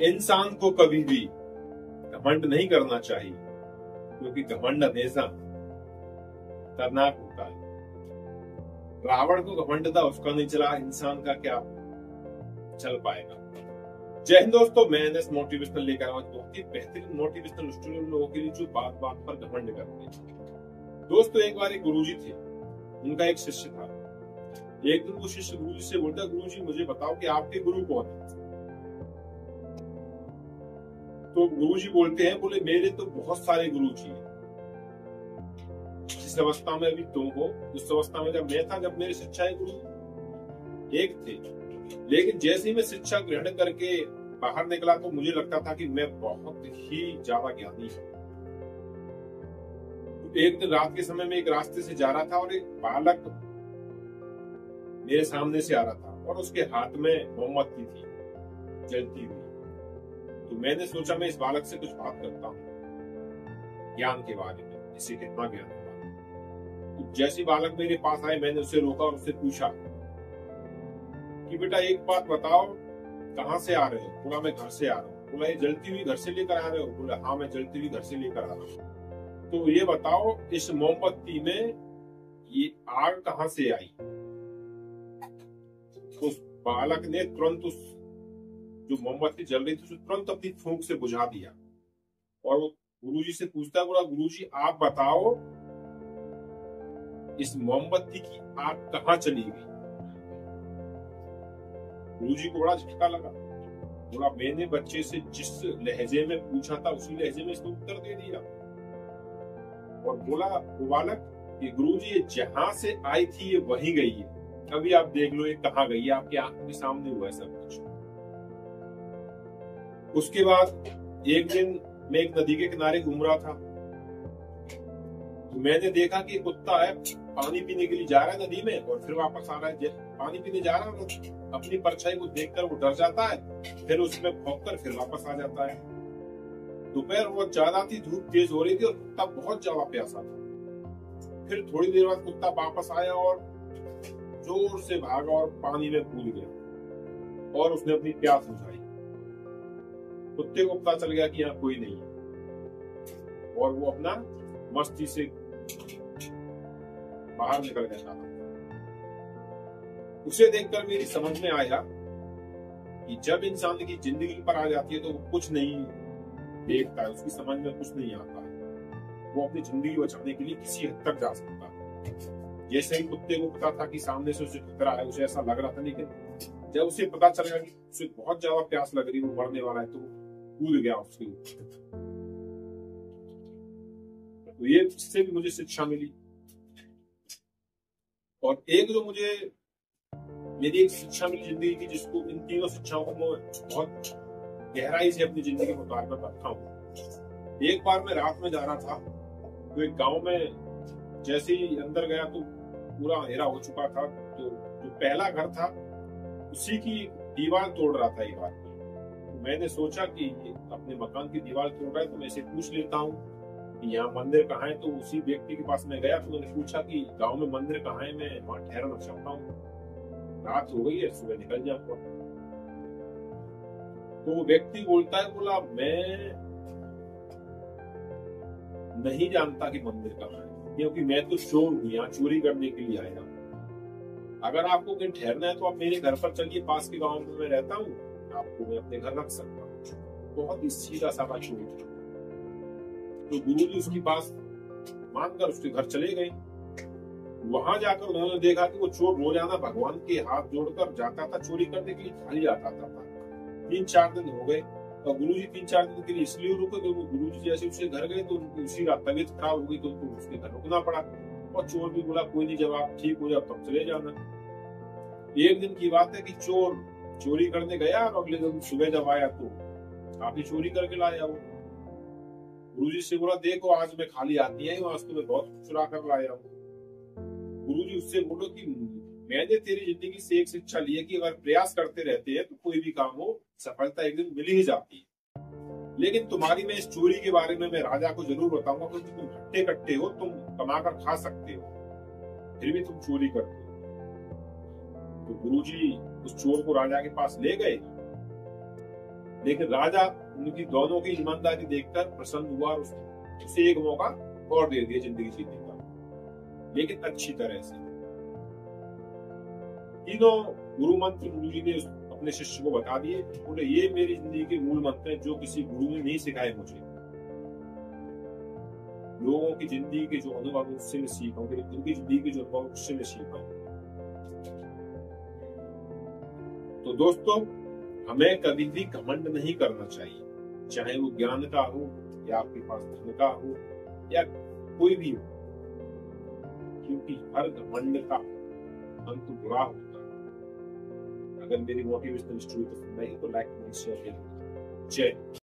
इंसान को कभी भी घमंड नहीं करना चाहिए, क्योंकि घमंड हमेशा खतरनाक होता है। रावण को घमंड था, उसका नहीं चला, इंसान का क्या चल पाएगा। जय हिंद दोस्तों, मैं एनएस मोटिवेशनल लेकर आया बहुत ही बेहतरीन मोटिवेशनल स्टोरी उन लोगों के लिए जो बात बात पर घमंड करते हैं। दोस्तों, एक बार एक गुरुजी थे, उनका एक शिष्य था। एक दिन वो शिष्य गुरुजी से बोलता, गुरुजी मुझे बताओ कि आपके गुरु कौन है। तो गुरुजी बोलते हैं, बोले मेरे तो बहुत सारे गुरुजी हैं। जिस अवस्था में अभी तुम हो उस अवस्था में जब मैं था, जब मेरे शिक्षा गुरु एक थे, लेकिन जैसे ही मैं शिक्षा ग्रहण करके बाहर निकला तो मुझे लगता था कि मैं बहुत ही ज्यादा ज्ञानी हूं। तो एक दिन रात के समय में एक रास्ते से जा रहा था और एक बालक मेरे सामने से आ रहा था और उसके हाथ में मोमबत्ती थी जलती हुई। तो मैंने सोचा मैं इस बालक से कुछ बात करता हूँ ज्ञान के बारे में, इसे कितना ज्ञान है। तो जैसे बालक मेरे पास आए, मैंने उसे रोका और उससे पूछा कि बेटा एक बात बताओ, कहाँ से आ रहे हो? बोला मैं घर से आ रहा हूँ। बोला ये जलती हुई घर से लेकर आ रहे हो? बोला हाँ मैं जलती हुई घर से लेकर आ रहा हूँ। तो ये बताओ इस मोमबत्ती में ये आग कहाँ से आई? उस बालक ने तुरंत उस जो मोमबत्ती जल रही थी उसे तुरंत अपनी फूंक से बुझा दिया और वो गुरुजी से पूछता है, बोला गुरुजी आप बताओ इस मोमबत्ती की आग कहाँ चली गई? गुरुजी को बड़ा झटका लगा। बोला मैंने बच्चे से जिस लहजे में पूछा था उसी लहजे में इसने उत्तर दे दिया। और बोला वो बालक कि गुरुजी ये जहां से आई थी ये वहीं गई है, अभी आप देख लो ये कहाँ गई है, आपके आंखों के सामने हुआ है सब कुछ। उसके बाद एक दिन मैं एक नदी के किनारे घूम रहा था, तो मैंने देखा कि कुत्ता है पानी पीने के लिए जा रहा है नदी में और फिर वापस आ रहा है। पानी पीने जा रहा है, अपनी परछाई को देखकर वो डर जाता है, फिर उसमें भौंककर फिर वापस आ जाता है। दोपहर बहुत ज्यादा थी, धूप तेज हो रही थी और कुत्ता बहुत ज्यादा प्यासा था। फिर थोड़ी देर बाद कुत्ता वापस आया और जोर से भागा और पानी में कूद गया और उसने अपनी प्यास बुझाई। कुत्ते को पता चल गया कि यहाँ कोई नहीं है और वो अपना मस्ती से बाहर निकल गया था। उसे देखकर मेरी समझ में आया कि जब इंसान की जिंदगी पर आ जाती है तो वो कुछ नहीं देखता है, उसकी समझ में कुछ नहीं आता है। वो अपनी जिंदगी बचाने के लिए किसी हद तक जा सकता है। जैसे ही कुत्ते को पता था कि सामने से उसे खतरा है, उसे ऐसा लग रहा था, लेकिन जब उसे पता चलेगा कि उसे बहुत ज्यादा प्यास लग रही है, वो मरने वाला है, तो कूद गया उसके ऊपर। तो ये इससे भी मुझे शिक्षा मिली। और एक जो मुझे मेरी एक शिक्षा मिली जिंदगी की, जिसको इन तीनों शिक्षाओं को मैं बहुत गहराई से अपनी जिंदगी में उतार कर रखा हूँ। एक बार मैं रात में जा रहा था तो एक गांव में जैसे ही अंदर गया तो पूरा अंधेरा हो चुका था। तो जो पहला घर था उसी की दीवार तोड़ रहा था एक बार। तो मैंने सोचा कि अपने मकान की दीवार तोड़ रहा है तो मैं इसे पूछ लेता हूँ कि यहाँ मंदिर कहाँ है। तो उसी व्यक्ति के पास मैं गया तो मैंने पूछा कि गांव में मंदिर कहाँ है, मैं वहां ठहरना चाहता हूँ, रात हो गई है, सुबह निकल जाऊंगा। तो वो व्यक्ति बोलता है, बोला मैं नहीं जानता कि मंदिर कहाँ है, क्योंकि मैं तो चोर हूँ, यहाँ चोरी करने के लिए आया हूँ। अगर आपको कहीं ठहरना है तो आप मेरे घर पर चलिए, पास के गांव में मैं रहता हूँ, आपको मैं अपने घर रख सकता हूँ। बहुत ही सीधा साधा चोर। तो गुरुजी उसकी बात मानकर उसके घर चले गए। वहां जाकर उन्होंने देखा कि वो चोर रोजाना भगवान के हाथ जोड़कर जाता था चोरी करने के लिए, खाली आता था। 3-4 दिन हो गए और गुरुजी 3-4 दिन के लिए इसलिए रुके कि वो गुरुजी जैसे उसके घर गए तो उनकी उसी रात तबीयत खराब हो गई, तो उनको उसके घर रुकना पड़ा। और चोर भी बोला कोई नहीं, जब आप ठीक हो जाओ तब चले जाना। एक दिन की बात है कि चोर चोरी करने गया और अगले दिन सुबह जब आया तो काफी चोरी करके लाया। वो गुरुजी से बोला देखो आज मैं खाली आती है, आज तो मैं बहुत चुरा कर लाया हूँ। गुरुजी उससे बोलो कि मैंने तेरी जिंदगी से एक शिक्षा ली है कि अगर प्रयास करते रहते हैं तो कोई भी काम हो सफलता एक दिन मिल ही जाती है। लेकिन तुम्हारी मैं इस चोरी के बारे में मैं राजा को जरूर बताऊंगा, क्योंकि तुम हट्टे कट्टे हो, तुम कमाकर खा सकते हो, फिर भी तुम चोरी करते हो। तो गुरुजी उस चोर को राजा के पास ले गए लेकिन राजा उनकी दोनों की ईमानदारी देखकर प्रसन्न हुआ और उसे एक मौका और दे दिया जिंदगी जीने का, लेकिन अच्छी तरह से। तीनों गुरु मंत्र गुरु जी ने अपने शिष्य को बता दिए। बोले ये मेरी जिंदगी के मूल मंत्र हैं जो किसी गुरु ने नहीं सिखाए मुझे। लोगों की जिंदगी के जो अनुभव उससे मैं सीखा हूँ, उनकी जिंदगी के जो अनुभव उससे मैं सीखा हूँ। तो दोस्तों, हमें कभी भी घमंड नहीं करना चाहिए, चाहे वो ज्ञान का हो या आपके पास धन का हो या कोई भी हो, क्योंकि हर घमंड का अंत बुरा होता है। अगर मेरी मोटिवेशनल स्टोरी पसंद आई तो लाइक शेयर करें। जय